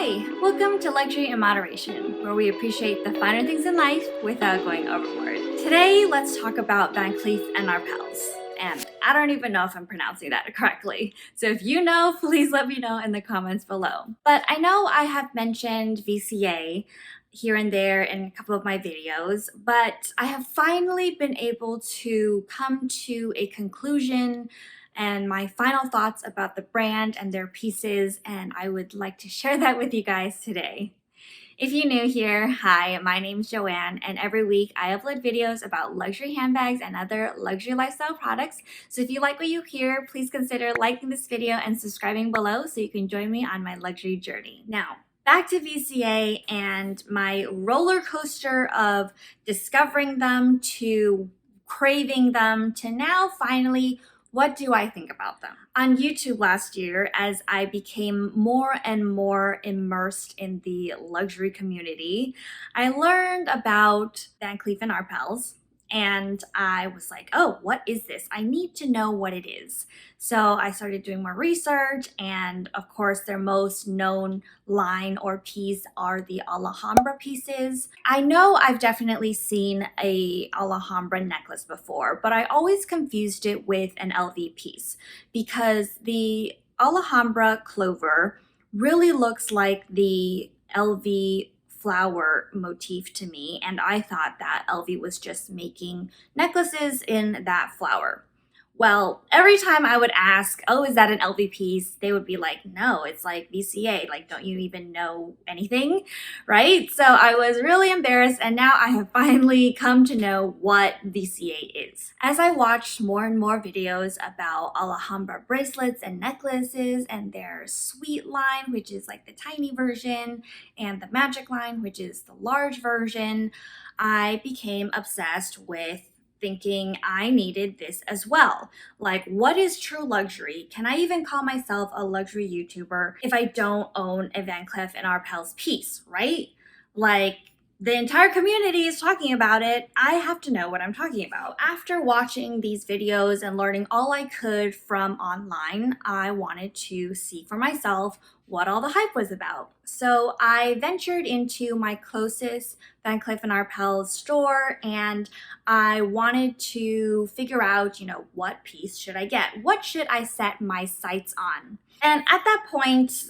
Hi, welcome to Luxury in Moderation, where we appreciate the finer things in life without going overboard. Today, let's talk about Van Cleef and Arpels. And I don't even know if I'm pronouncing that correctly. So if you know, please let me know in the comments below. But I know I have mentioned VCA here and there in a couple of my videos, but I have finally been able to come to a conclusion and my final thoughts about the brand and their pieces, and I would like to share that with you guys today. If you're new here, hi, my name is Joanne, and every week I upload videos about luxury handbags and other luxury lifestyle products. So if you like what you hear, please consider liking this video and subscribing below so you can join me on my luxury journey. Now, back to VCA and my roller coaster of discovering them to craving them to now finally, what do I think about them? On YouTube last year, as I became more and more immersed in the luxury community, I learned about Van Cleef and Arpels, and I was like, oh, what is this? I need to know what it is. So I started doing more research, and of course their most known line or piece are the Alhambra pieces. I know I've definitely seen a Alhambra necklace before, but I always confused it with an LV piece because the Alhambra clover really looks like the LV flower motif to me, and I thought that LV was just making necklaces in that flower. Well, every time I would ask, oh, is that an LV piece? They would be like, no, it's like VCA. Like, don't you even know anything? Right? So I was really embarrassed, and now I have finally come to know what VCA is. As I watched more and more videos about Alhambra bracelets and necklaces and their sweet line, which is like the tiny version, and the magic line, which is the large version, I became obsessed with thinking I needed this as well. Like, what is true luxury? Can I even call myself a luxury YouTuber if I don't own a Van Cleef and Arpels piece, right? Like, the entire community is talking about it. I have to know what I'm talking about. After watching these videos and learning all I could from online, I wanted to see for myself what all the hype was about. So I ventured into my closest Van Cleef & Arpels store, and I wanted to figure out, what piece should I get? What should I set my sights on? And at that point,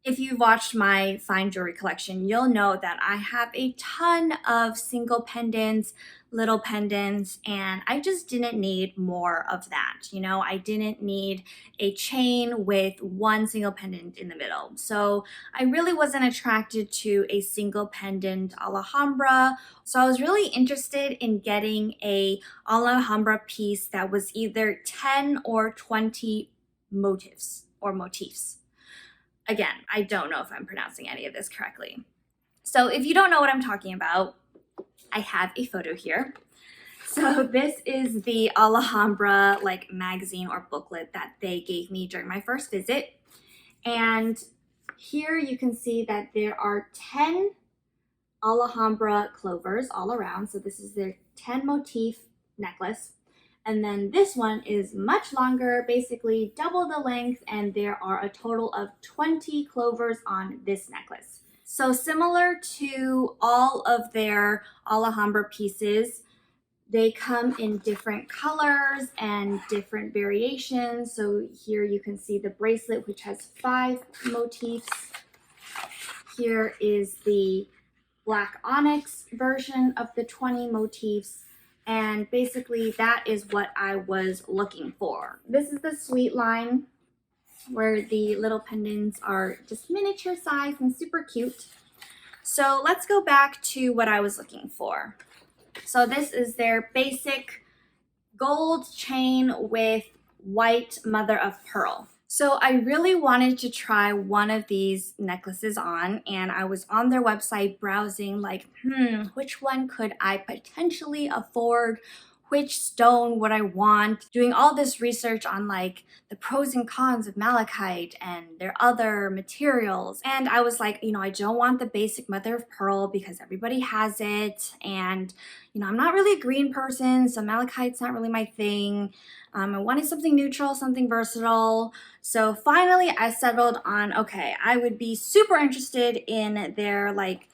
if you've watched my fine jewelry collection, you'll know that I have a ton of single pendants, little pendants, and I just didn't need more of that. I didn't need a chain with one single pendant in the middle. So I really wasn't attracted to a single pendant Alhambra. So I was really interested in getting a Alhambra piece that was either 10 or 20 motifs. Again, I don't know if I'm pronouncing any of this correctly. So if you don't know what I'm talking about, I have a photo here. So this is the Alhambra magazine or booklet that they gave me during my first visit. And here you can see that there are 10 Alhambra clovers all around. So this is their 10 motif necklace. And then this one is much longer, basically double the length, and there are a total of 20 clovers on this necklace. So similar to all of their Alhambra pieces, they come in different colors and different variations. So here you can see the bracelet, which has 5 motifs. Here is the black onyx version of the 20 motifs. And basically that is what I was looking for. This is the sweet line where the little pendants are just miniature size and super cute. So let's go back to what I was looking for. So this is their basic gold chain with white mother of pearl. So I really wanted to try one of these necklaces on, and I was on their website browsing which one could I potentially afford? which stone would I want, doing all this research on like the pros and cons of malachite and their other materials. And I was like, I don't want the basic mother of pearl because everybody has it. And, I'm not really a green person, so malachite's not really my thing. I wanted something neutral, something versatile. So finally I settled on, okay, I would be super interested in their like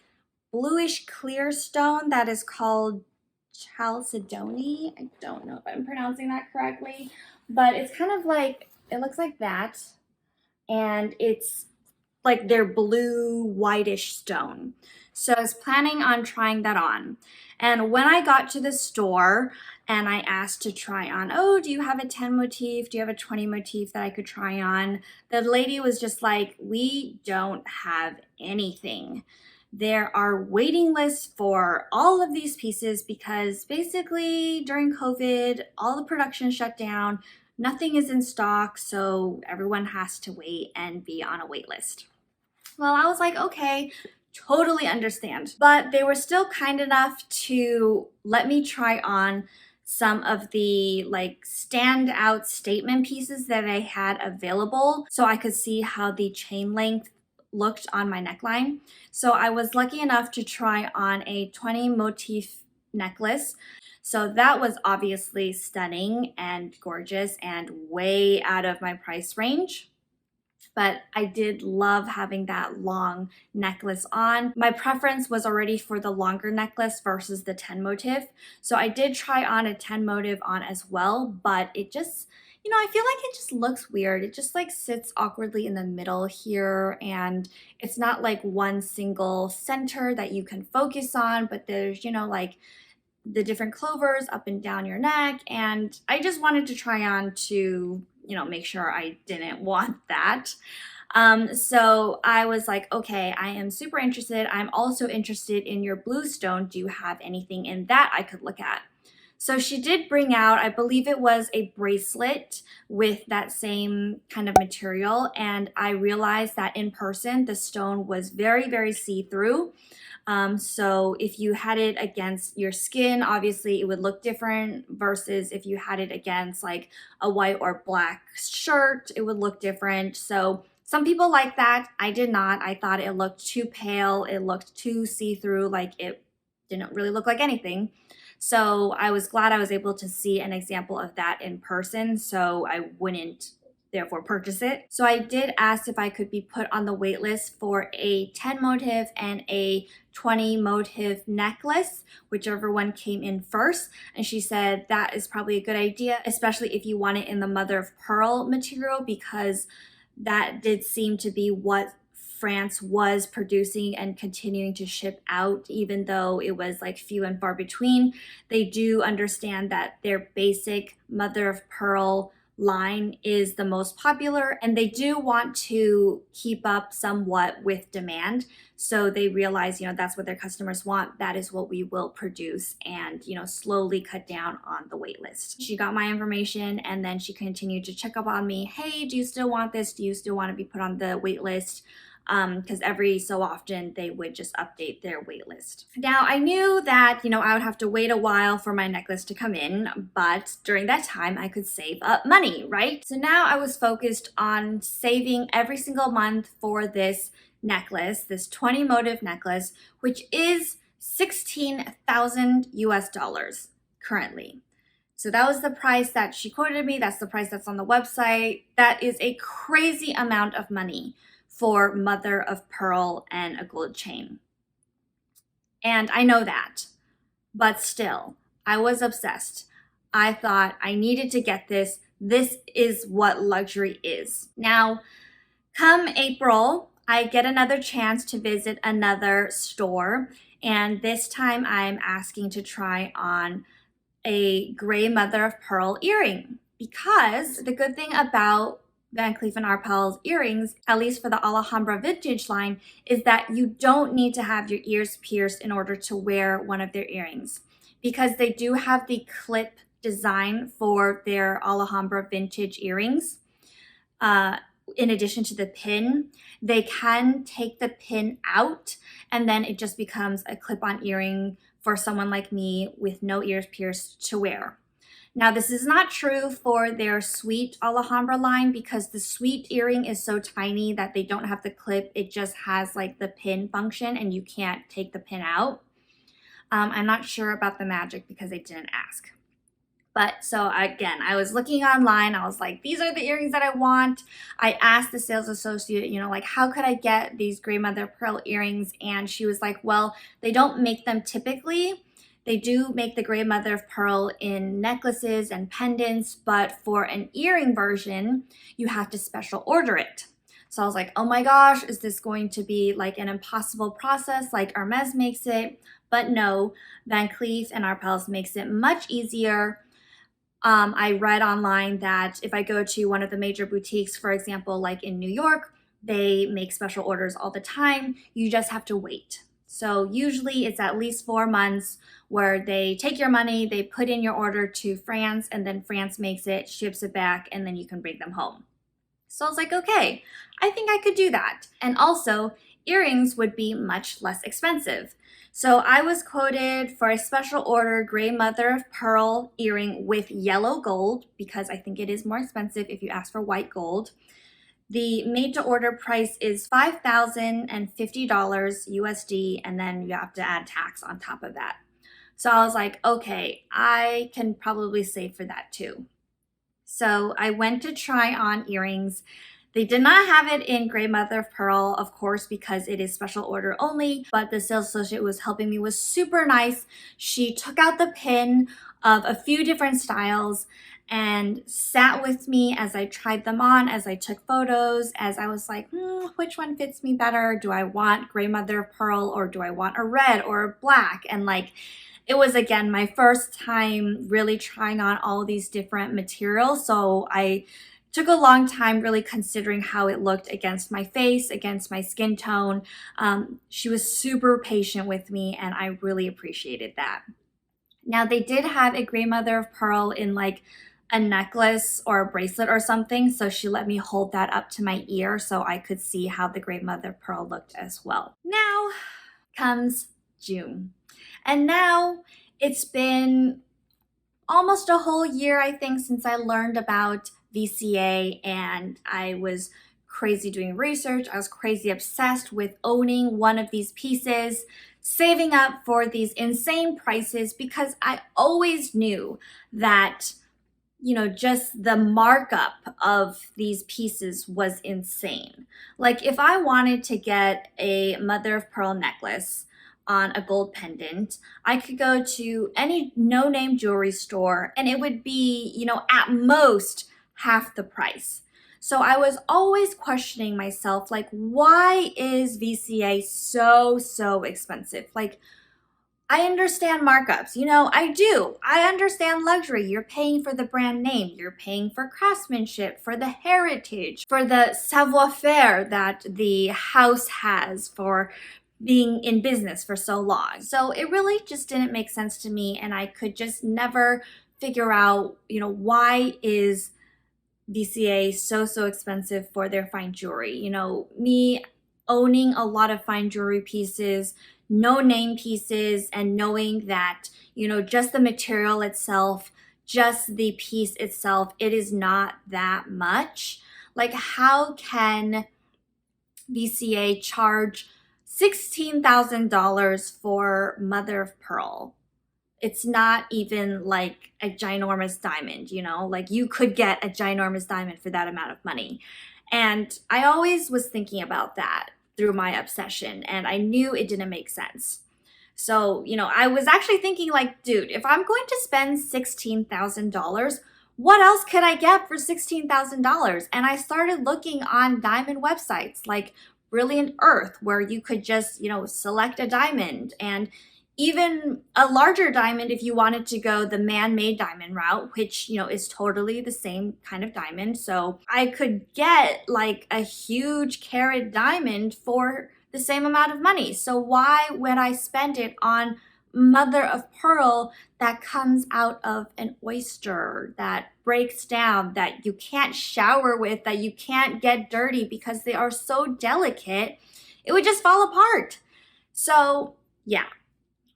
bluish clear stone that is called Chalcedony. I don't know if I'm pronouncing that correctly, but it's kind of like, it looks like that. And it's like their blue whitish stone. So I was planning on trying that on. And when I got to the store and I asked to try on, oh, do you have a 10 motif? Do you have a 20 motif that I could try on? The lady was just like, we don't have anything. There are waiting lists for all of these pieces because basically during COVID, all the production shut down, nothing is in stock, so everyone has to wait and be on a wait list. Well, I was like, okay, totally understand. But they were still kind enough to let me try on some of the like standout statement pieces that I had available so I could see how the chain length looked on my neckline. So I was lucky enough to try on a 20 motif necklace. So that was obviously stunning and gorgeous and way out of my price range. But I did love having that long necklace on. My preference was already for the longer necklace versus the 10 motif. So I did try on a 10 motif on as well, but it just, I feel like it just looks weird. It just like sits awkwardly in the middle here, and it's not like one single center that you can focus on, but there's, like the different clovers up and down your neck. And I just wanted to try on to, make sure I didn't want that. So I was like, okay, I am super interested. I'm also interested in your blue stone. Do you have anything in that I could look at? So she did bring out, I believe it was a bracelet with that same kind of material. And I realized that in person, the stone was very, very see-through. So if you had it against your skin, obviously it would look different versus if you had it against like a white or black shirt, it would look different. So some people like that. I did not. I thought it looked too pale. It looked too see-through, like it didn't really look like anything. So I was glad I was able to see an example of that in person, so I wouldn't therefore purchase it. So I did ask if I could be put on the wait list for a 10 motif and a 20 motif necklace, whichever one came in first. And she said that is probably a good idea, especially if you want it in the mother of pearl material, because that did seem to be what France was producing and continuing to ship out, even though it was like few and far between. They do understand that their basic mother of pearl line is the most popular, and they do want to keep up somewhat with demand. So they realize, that's what their customers want. That is what we will produce, and, slowly cut down on the wait list. She got my information, and then she continued to check up on me. Hey, do you still want this? Do you still want to be put on the wait list? Because every so often they would just update their wait list. Now I knew that, I would have to wait a while for my necklace to come in, but during that time I could save up money, right? So now I was focused on saving every single month for this necklace, this 20 motif necklace, which is 16,000 US dollars currently. So that was the price that she quoted me. That's the price that's on the website. That is a crazy amount of money for mother of pearl and a gold chain. And I know that, but still, I was obsessed. I thought I needed to get this. This is what luxury is. Now, come April, I get another chance to visit another store, and this time I'm asking to try on a gray mother of pearl earring, because the good thing about Van Cleef & Arpels earrings, at least for the Alhambra vintage line, is that you don't need to have your ears pierced in order to wear one of their earrings, because they do have the clip design for their Alhambra vintage earrings. In addition to the pin, they can take the pin out and then it just becomes a clip-on earring for someone like me with no ears pierced to wear. Now, this is not true for their sweet Alhambra line because the sweet earring is so tiny that they don't have the clip. It just has like the pin function and you can't take the pin out. I'm not sure about the magic because they didn't ask. But so again, I was looking online. I was like, these are the earrings that I want. I asked the sales associate, like, how could I get these gray mother of pearl earrings? And she was like, well, they don't make them typically. They do make the gray mother of pearl in necklaces and pendants, but for an earring version, you have to special order it. So I was like, oh my gosh, is this going to be like an impossible process like Hermes makes it? But no, Van Cleef and ARPELS makes it much easier. I read online that if I go to one of the major boutiques, for example, like in New York, they make special orders all the time. You just have to wait. So usually it's at least 4 months where they take your money, they put in your order to France, and then France makes it, ships it back, and then you can bring them home. So I was like, okay, I think I could do that. And also, earrings would be much less expensive. So I was quoted for a special order gray mother of pearl earring with yellow gold, because I think it is more expensive if you ask for white gold. The made to order price is $5,050 USD, and then you have to add tax on top of that. So I was like, okay, I can probably save for that too. So I went to try on earrings. They did not have it in gray mother of pearl, of course, because it is special order only, but the sales associate who was helping me was super nice. She took out the pin of a few different styles and sat with me as I tried them on, as I took photos, as I was like, which one fits me better? Do I want gray mother of pearl or do I want a red or a black? And like, it was, again, my first time really trying on all these different materials. So I took a long time really considering how it looked against my face, against my skin tone. She was super patient with me and I really appreciated that. Now they did have a gray mother of pearl in like a necklace or a bracelet or something. So she let me hold that up to my ear so I could see how the gray mother of pearl looked as well. Now comes June. And now it's been almost a whole year, I think, since I learned about VCA, and I was crazy doing research. I was crazy obsessed with owning one of these pieces, saving up for these insane prices because I always knew that, just the markup of these pieces was insane. Like if I wanted to get a mother of pearl necklace on a gold pendant, I could go to any no-name jewelry store and it would be, at most half the price. So I was always questioning myself, like, why is VCA so expensive? Like, I understand markups, I do. I understand luxury. You're paying for the brand name. You're paying for craftsmanship, for the heritage, for the savoir-faire that the house has, for being in business for so long. So it really just didn't make sense to me, and I could just never figure out, why is VCA so expensive for their fine jewelry. Me owning a lot of fine jewelry pieces, no name pieces, and knowing that, just the material itself, just the piece itself, it is not that much. Like, how can VCA charge $16,000 for mother of pearl? It's not even like a ginormous diamond, like you could get a ginormous diamond for that amount of money. And I always was thinking about that through my obsession, and I knew it didn't make sense. So, I was actually thinking like, dude, if I'm going to spend $16,000, what else could I get for $16,000? And I started looking on diamond websites like Brilliant Earth, where you could just, select a diamond, and even a larger diamond if you wanted to go the man-made diamond route, which, is totally the same kind of diamond. So I could get like a huge carat diamond for the same amount of money. So why would I spend it on mother of pearl that comes out of an oyster, that breaks down, that you can't shower with, that you can't get dirty because they are so delicate? It would just fall apart. So yeah,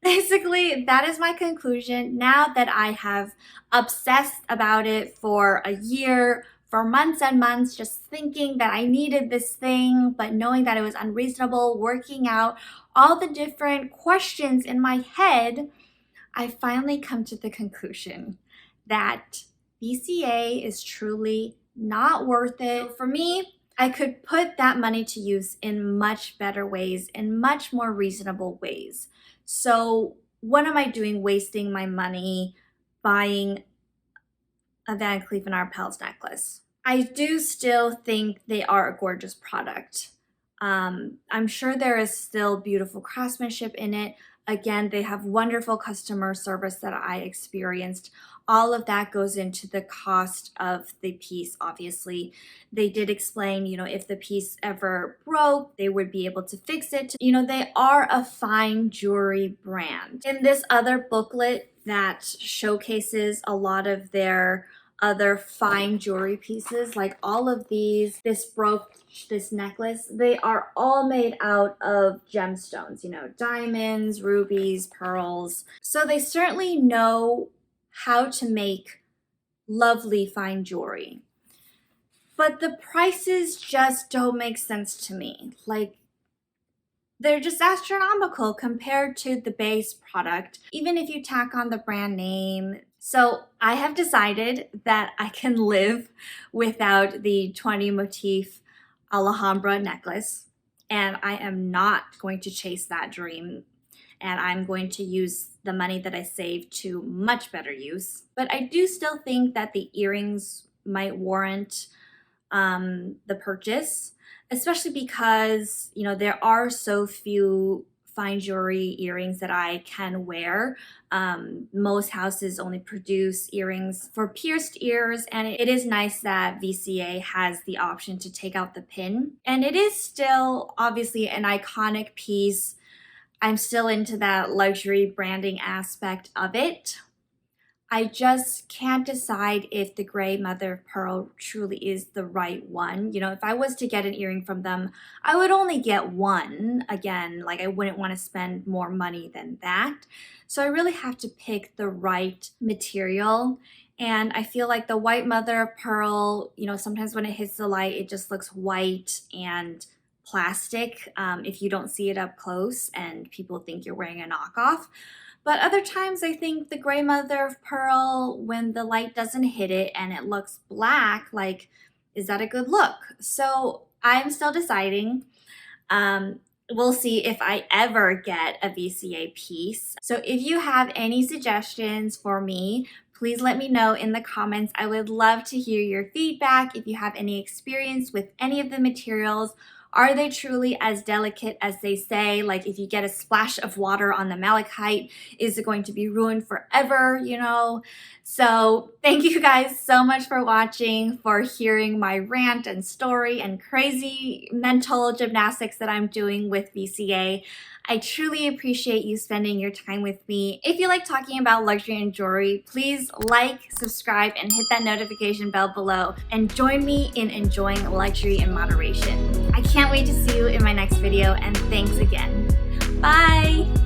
Basically, that is my conclusion. Now that I have obsessed about it for a year, for months and months, just thinking that I needed this thing, but knowing that it was unreasonable, working out all the different questions in my head, I finally come to the conclusion that VCA is truly not worth it. For me, I could put that money to use in much better ways, in much more reasonable ways. So what am I doing wasting my money buying a Van Cleef & Arpels necklace? I do still think they are a gorgeous product. I'm sure there is still beautiful craftsmanship in it. Again, they have wonderful customer service that I experienced. All of that goes into the cost of the piece, obviously. They did explain, if the piece ever broke, they would be able to fix it. They are a fine jewelry brand. In this other booklet that showcases a lot of their other fine jewelry pieces, like all of these, this brooch, this necklace, they are all made out of gemstones, diamonds, rubies, pearls. So they certainly know how to make lovely fine jewelry. But the prices just don't make sense to me. Like, they're just astronomical compared to the base product, even if you tack on the brand name. So I have decided that I can live without the 20 motif Alhambra necklace, and I am not going to chase that dream, and I'm going to use the money that I saved to much better use. But I do still think that the earrings might warrant the purchase, especially because, there are so few fine jewelry earrings that I can wear. Most houses only produce earrings for pierced ears, and it is nice that VCA has the option to take out the pin. And it is still obviously an iconic piece. I'm still into that luxury branding aspect of it. I just can't decide if the gray mother of pearl truly is the right one. If I was to get an earring from them, I would only get one. Again, I wouldn't want to spend more money than that. So I really have to pick the right material. And I feel like the white mother of pearl, sometimes when it hits the light, it just looks white and plastic if you don't see it up close and people think you're wearing a knockoff. But other times I think the gray mother of pearl, when the light doesn't hit it and it looks black, is that a good look? So I'm still deciding. We'll see if I ever get a VCA piece. So if you have any suggestions for me, please let me know in the comments. I would love to hear your feedback. If you have any experience with any of the materials, are they truly as delicate as they say? If you get a splash of water on the malachite, is it going to be ruined forever, So thank you guys so much for watching, for hearing my rant and story and crazy mental gymnastics that I'm doing with VCA. I truly appreciate you spending your time with me. If you like talking about luxury and jewelry, please like, subscribe, and hit that notification bell below, and join me in enjoying luxury in moderation. I can't wait to see you in my next video, and thanks again. Bye!